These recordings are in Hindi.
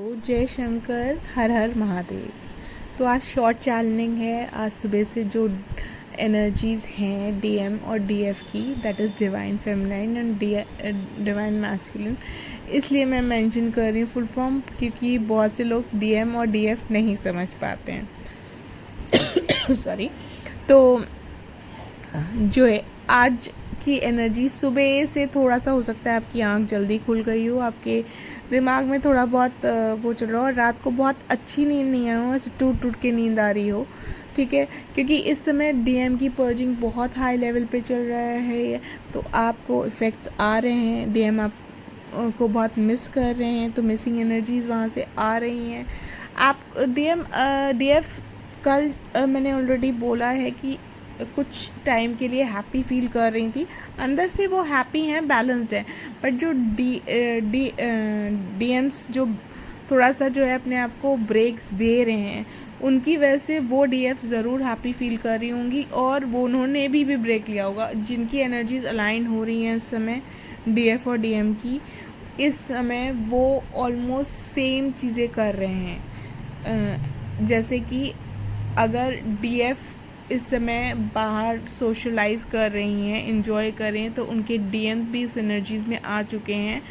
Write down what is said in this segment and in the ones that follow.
तो जय शंकर, हर हर महादेव। तो आज शॉर्ट चैनलिंग है। आज सुबह से जो एनर्जीज़ हैं डीएम और डीएफ की, that is divine feminine and divine masculine, इसलिए मैं मेंशन कर रही हूँ फुल फॉर्म, क्योंकि बहुत से लोग डीएम और डीएफ नहीं समझ पाते हैं। सॉरी। तो जो है आज की एनर्जी, सुबह से थोड़ा सा हो सकता है आपकी आंख जल्दी खुल गई हो, आपके दिमाग में थोड़ा बहुत वो चल रहा हो, और रात को बहुत अच्छी नींद नहीं आई हो, ऐसे टूट टूट के नींद आ रही हो, ठीक है, क्योंकि इस समय डीएम की पर्जिंग बहुत हाई लेवल पे चल रहा है, तो आपको इफ़ेक्ट्स आ रहे हैं। डीएम आप को बहुत मिस कर रहे हैं, तो मिसिंग एनर्जीज़ वहाँ से आ रही हैं। आप डीएफ कल मैंने ऑलरेडी बोला है कि कुछ टाइम के लिए हैप्पी फील कर रही थी, अंदर से वो हैप्पी हैं, बैलेंस्ड है, बट जो डीएम्स जो थोड़ा सा जो है अपने आप को ब्रेक्स दे रहे हैं, उनकी वजह से वो डीएफ ज़रूर हैप्पी फील कर रही होंगी, और वो उन्होंने भी ब्रेक लिया होगा। जिनकी एनर्जीज अलाइन हो रही हैं इस समय डीएफ और डीएम की, इस समय वो ऑलमोस्ट सेम चीज़ें कर रहे हैं। जैसे कि अगर डीएफ इस समय बाहर सोशलाइज कर रही हैं, इंजॉय कर रही हैं, तो उनके डीएम भी इस एनर्जीज़ में आ चुके हैं।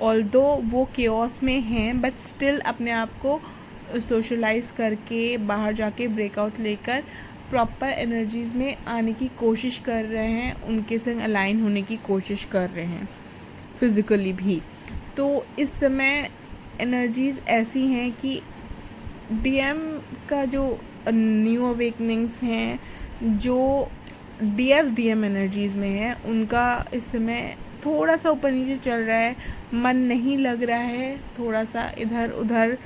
ऑल्दो वो केओस में हैं, बट स्टिल अपने आप को सोशलाइज करके बाहर जाके ब्रेकआउट लेकर प्रॉपर एनर्जीज़ में आने की कोशिश कर रहे हैं, उनके संग अलाइन होने की कोशिश कर रहे हैं फिज़िकली भी। तो इस समय एनर्जीज़ ऐसी हैं कि डीएम का जो न्यू अवेकनिंग्स हैं, जो डीएम एनर्जीज़ में है, उनका इस समय थोड़ा सा ऊपर नीचे चल रहा है, मन नहीं लग रहा है, थोड़ा सा इधर उधर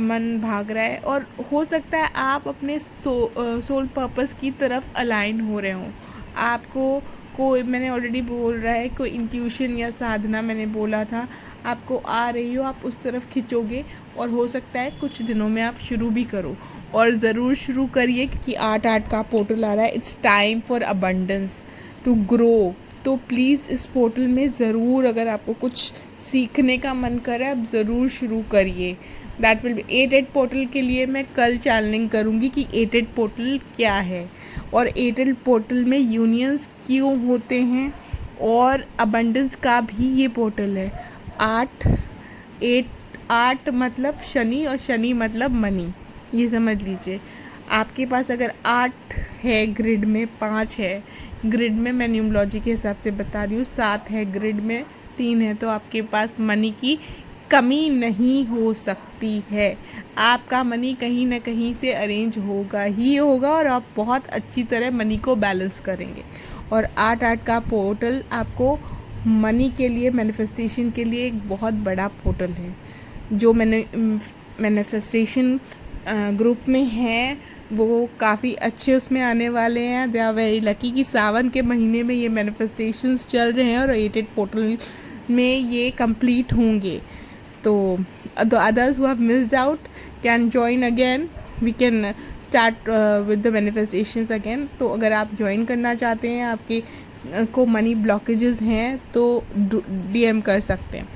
मन भाग रहा है, और हो सकता है आप अपने सोल पर्पस की तरफ अलाइन हो रहे हों। आपको कोई, मैंने ऑलरेडी बोल रहा है, कोई इंट्यूशन या साधना मैंने बोला था, आपको आ रही हो, आप उस तरफ खिंचोगे, और हो सकता है कुछ दिनों में आप शुरू भी करो, और ज़रूर शुरू करिए, क्योंकि 8/8 का पोर्टल आ रहा है। It's time for abundance to grow. तो प्लीज़ इस पोर्टल में ज़रूर, अगर आपको कुछ सीखने का मन करे, आप ज़रूर शुरू करिए। दैट विल बी 8/8 पोर्टल के लिए मैं कल चैनलिंग करूँगी कि 8/8 पोर्टल क्या है, और 8/8 पोर्टल में यूनियंस क्यों होते हैं, और अबंडेंस का भी ये पोर्टल है। 8 मतलब शनि, और शनि मतलब मनी, ये समझ लीजिए। आपके पास अगर 8 है ग्रिड में, 5 है ग्रिड में, मैं न्यूमरोलॉजी के हिसाब से बता रही हूँ, 7 है ग्रिड में, 3 है, तो आपके पास मनी की कमी नहीं हो सकती है। आपका मनी कहीं ना कहीं से अरेंज होगा ही होगा, और आप बहुत अच्छी तरह मनी को बैलेंस करेंगे। और 8/8 का पोर्टल आपको मनी के लिए, मैनिफेस्टेशन के लिए एक बहुत बड़ा पोर्टल है। जो मैनिफेस्टेशन ग्रुप में हैं, वो काफ़ी अच्छे उसमें आने वाले हैं। दे आर वेरी लकी कि सावन के महीने में ये मैनिफेस्टेशंस चल रहे हैं, और 8/8 पोर्टल में ये कंप्लीट होंगे। तो the others who have missed out can join again, we can start with the manifestations again. तो अगर आप ज्वाइन करना चाहते हैं, आपके को मनी ब्लॉकेजेस हैं, तो डीएम कर सकते हैं।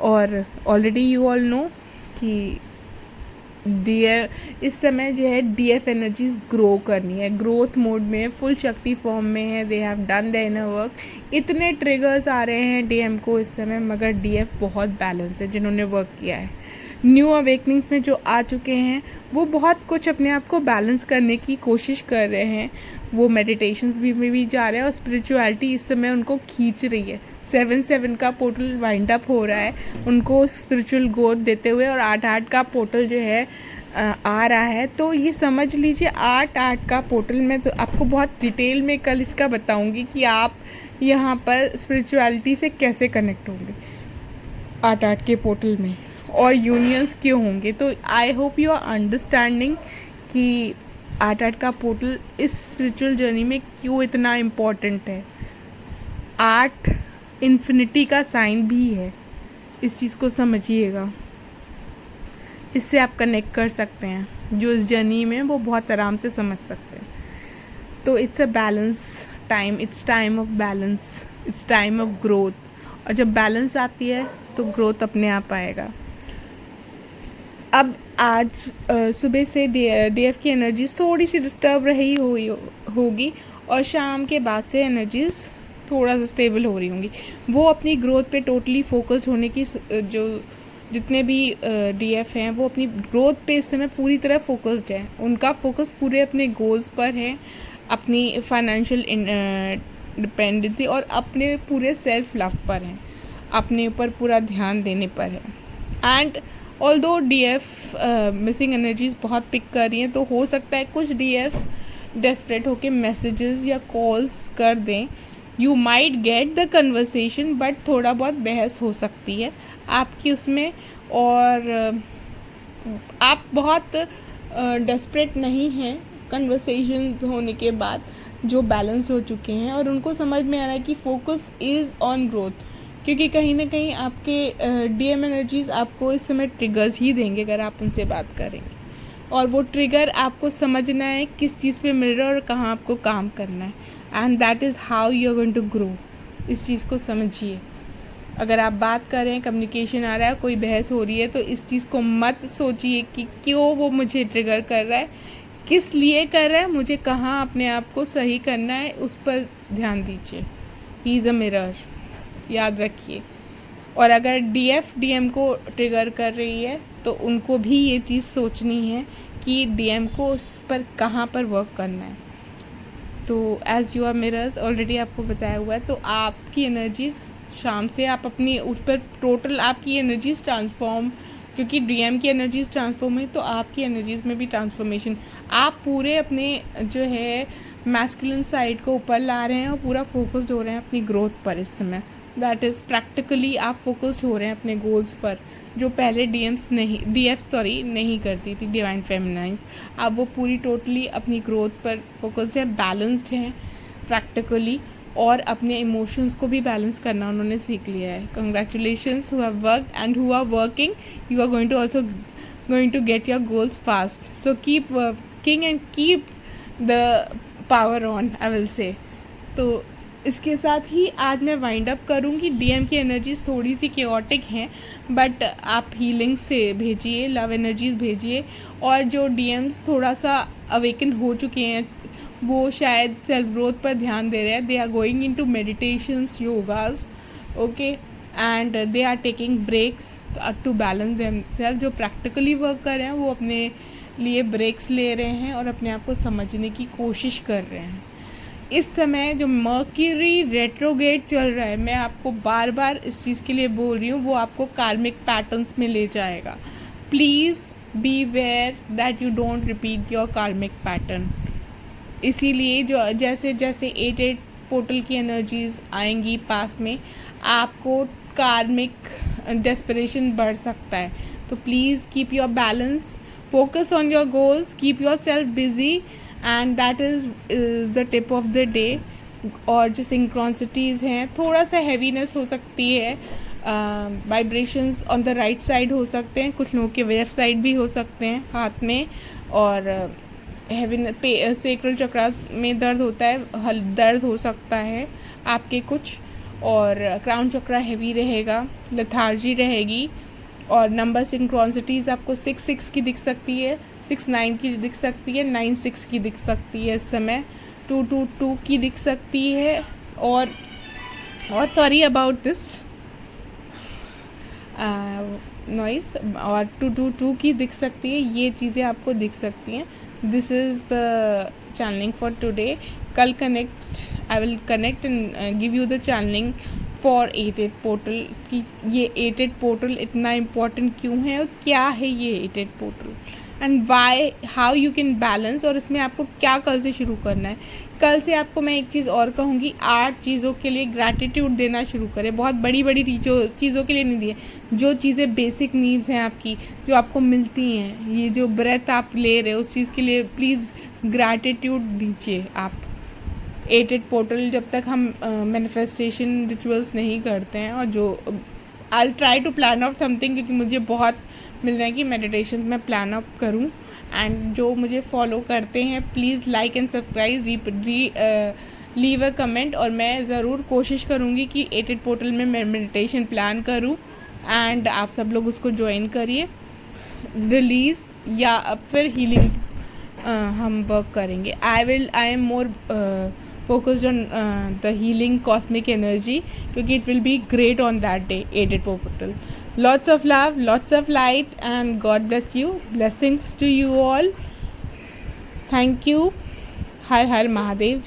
और ऑलरेडी यू ऑल नो कि इस समय जो है डीएफ एनर्जीज ग्रो करनी है, ग्रोथ मोड में, फुल शक्ति फॉर्म में है। They have done the inner work. इतने ट्रिगर्स आ रहे हैं डीएम को इस समय, मगर डीएफ बहुत बैलेंस है, जिन्होंने वर्क किया है। न्यू अवेकनिंग्स में जो आ चुके हैं, वो बहुत कुछ अपने आप को बैलेंस करने की कोशिश कर रहे हैं। वो मेडिटेशंस में भी जा रहे हैं, और स्पिरिचुअलिटी इस समय उनको खींच रही है। 7/7 का पोर्टल वाइंड अप हो रहा है, उनको स्पिरिचुअल ग्रोथ देते हुए, और 8/8 का पोर्टल जो है आ रहा है। तो ये समझ लीजिए 8/8 का पोर्टल में, तो आपको बहुत डिटेल में कल इसका बताऊंगी कि आप यहाँ पर स्पिरिचुअलिटी से कैसे कनेक्ट होंगे 8/8 के पोर्टल में, और यूनियंस क्यों होंगे। तो I hope you are understanding कि 8/8 का पोर्टल इस स्पिरिचुअल जर्नी में क्यों इतना इम्पोर्टेंट है। 8 इन्फिनिटी का साइन भी है, इस चीज़ को समझिएगा। इससे आप कनेक्ट कर सकते हैं, जो इस जर्नी में वो बहुत आराम से समझ सकते हैं। तो it's a balance time, it's time of balance, it's time of growth. और जब बैलेंस आती है तो ग्रोथ अपने आप आएगा। अब आज सुबह से डीएफ की एनर्जीज थोड़ी सी डिस्टर्ब रही होगी और शाम के बाद से एनर्जीज थोड़ा सा स्टेबल हो रही होंगी। वो अपनी ग्रोथ पे टोटली फोकस्ड होने की जो जितने भी डीएफ हैं वो अपनी ग्रोथ पे इस समय पूरी तरह फोकस्ड है। उनका फोकस पूरे अपने गोल्स पर है, अपनी फाइनेंशियल इंडिपेंडेंसी और अपने पूरे सेल्फ लव पर है, अपने ऊपर पूरा ध्यान देने पर है। And although DF missing energies बहुत पिक कर रही हैं, तो हो सकता है कुछ डीएफ डेस्परेट होके मैसेजेस या कॉल्स कर दें। You might get the conversation, but थोड़ा बहुत बहस हो सकती है आपकी उसमें, और आप बहुत डेस्परेट नहीं हैं कन्वर्सेशंस होने के बाद, जो बैलेंस हो चुके हैं और उनको समझ में आ रहा है कि फोकस इज़ ऑन ग्रोथ, क्योंकि कहीं ना कहीं आपके डीएम एनर्जीज आपको इस समय ट्रिगर्स ही देंगे अगर आप उनसे बात करेंगे, और वो ट्रिगर आपको समझना है किस चीज़ पे मिल रहा है और कहाँ आपको काम करना है, and that is how you are going to grow. इस चीज़ को समझिए। अगर आप बात कर रहे हैं, कम्युनिकेशन आ रहा है, कोई बहस हो रही है, तो इस चीज़ को मत सोचिए कि क्यों वो मुझे ट्रिगर कर रहा है, किस लिए कर रहा है, मुझे कहाँ अपने आप को सही करना है, उस पर ध्यान दीजिए। ही इज़ अ मिरर, याद रखिए। और अगर डीएफ डीएम को ट्रिगर कर रही है तो उनको भी ये चीज़ सोचनी है कि डीएम को उस पर कहाँ पर वर्क करना है। तो as you are mirrors, already आपको बताया हुआ है, तो आपकी एनर्जीज शाम से आप अपनी उस पर टोटल आपकी एनर्जीज ट्रांसफॉर्म, क्योंकि डीएम की एनर्जीज ट्रांसफॉर्म है तो आपकी एनर्जीज में भी ट्रांसफॉर्मेशन, आप पूरे अपने जो है मैस्कुलिन साइड को ऊपर ला रहे हैं और पूरा फोकस्ड हो रहे हैं अपनी ग्रोथ पर इस समय। दैट इज़ प्रैक्टिकली आप फोकस्ड हो रहे हैं अपने गोल्स पर, जो पहले डीएफ नहीं करती थी, डिवाइन फेमिनाइंस। अब वो पूरी टोटली अपनी ग्रोथ पर फोकस्ड है, बैलेंस्ड हैं प्रैक्टिकली, और अपने इमोशंस को भी बैलेंस करना उन्होंने सीख लिया है। Congratulations who have worked and who are working, you are going to get your goals fast. So keep working and keep the power on, I will say. तो इसके साथ ही आज मैं वाइंड अप करूँगी। डीएम की एनर्जीज थोड़ी सी केओटिक हैं, बट आप हीलिंग से भेजिए, लव एनर्जीज भेजिए, और जो डीएम्स थोड़ा सा अवेकन हो चुके हैं वो शायद सेल्फ ग्रोथ पर ध्यान दे रहे हैं, they are going into meditations, yogas, okay, and they are taking breaks to balance themselves. जो प्रैक्टिकली वर्क कर रहे हैं वो अपने लिए ब्रेक्स ले रहे हैं और अपने आप को समझने की कोशिश कर रहे हैं। इस समय जो मर्क्यूरी रेट्रोगेट चल रहा है, मैं आपको बार बार इस चीज़ के लिए बोल रही हूँ, वो आपको कार्मिक पैटर्न्स में ले जाएगा। Please be aware that you don't repeat your karmic pattern. इसीलिए जो जैसे जैसे 8 पोर्टल की एनर्जीज आएंगी पास में, आपको कार्मिक डेस्परेशन बढ़ सकता है। तो please keep your balance, focus on your goals, keep yourself busy, and that is the tip of the day। और जो सिंक्रोनिसिटीज़ हैं, थोड़ा सा हैवीनेस हो सकती है, vibrations on the right side हो सकते हैं, कुछ लोगों के लेफ्ट साइड भी हो सकते हैं हाथ में, और हैवीनेस सेक्रल चक्र में दर्द होता है, दर्द हो सकता है आपके कुछ, और क्राउन चक्र हैवी रहेगा, लेथार्जी रहेगी, और नंबर सिंक्रोनिसिटीज़ आपको 6 की दिख सकती है, 6 की दिख सकती है, 9 की दिख सकती है इस समय, 2 की दिख सकती है, और सॉरी अबाउट दिस नॉइज़, और 2 की दिख सकती है। ये चीज़ें आपको दिख सकती हैं। This is the channelling for today. कल I will connect and give you the channelling for 8 portal की ये 8 पोर्टल इतना इम्पॉर्टेंट क्यों है और क्या है ये 8 portal, and why, how you can balance, और इसमें आपको क्या कल से शुरू करना है। कल से आपको मैं एक चीज़ और कहूँगी, 8 चीज़ों के लिए ग्रैटिट्यूड देना शुरू करें। बहुत बड़ी बड़ी चीज़ों के लिए नहीं दिए, जो चीज़ें बेसिक नीड्स हैं आपकी, जो आपको मिलती हैं, ये जो ब्रेथ आप ले रहे हो उस चीज़ के लिए प्लीज़ ग्रैटिट्यूड दीजिए आप। 8 पोर्टल जब तक हम मैनिफेस्टेशन रिचुअल्स नहीं करते हैं, और जो I try to plan out something, क्योंकि मुझे बहुत मिल रहा है कि मेडिटेशंस में प्लान अप करूं, एंड जो मुझे फॉलो करते हैं please like and subscribe, leave a comment, और मैं ज़रूर कोशिश करूंगी कि 8 पोर्टल में मैं मेडिटेशन प्लान करूं, एंड आप सब लोग उसको ज्वाइन करिए। रिलीज़ या फिर हीलिंग हम वर्क करेंगे. I am more focused on the healing cosmic energy, क्योंकि it will be great on that day. Added portal. Lots of love, lots of light, and God bless you. Blessings to you all. Thank you. Har Har Mahadev.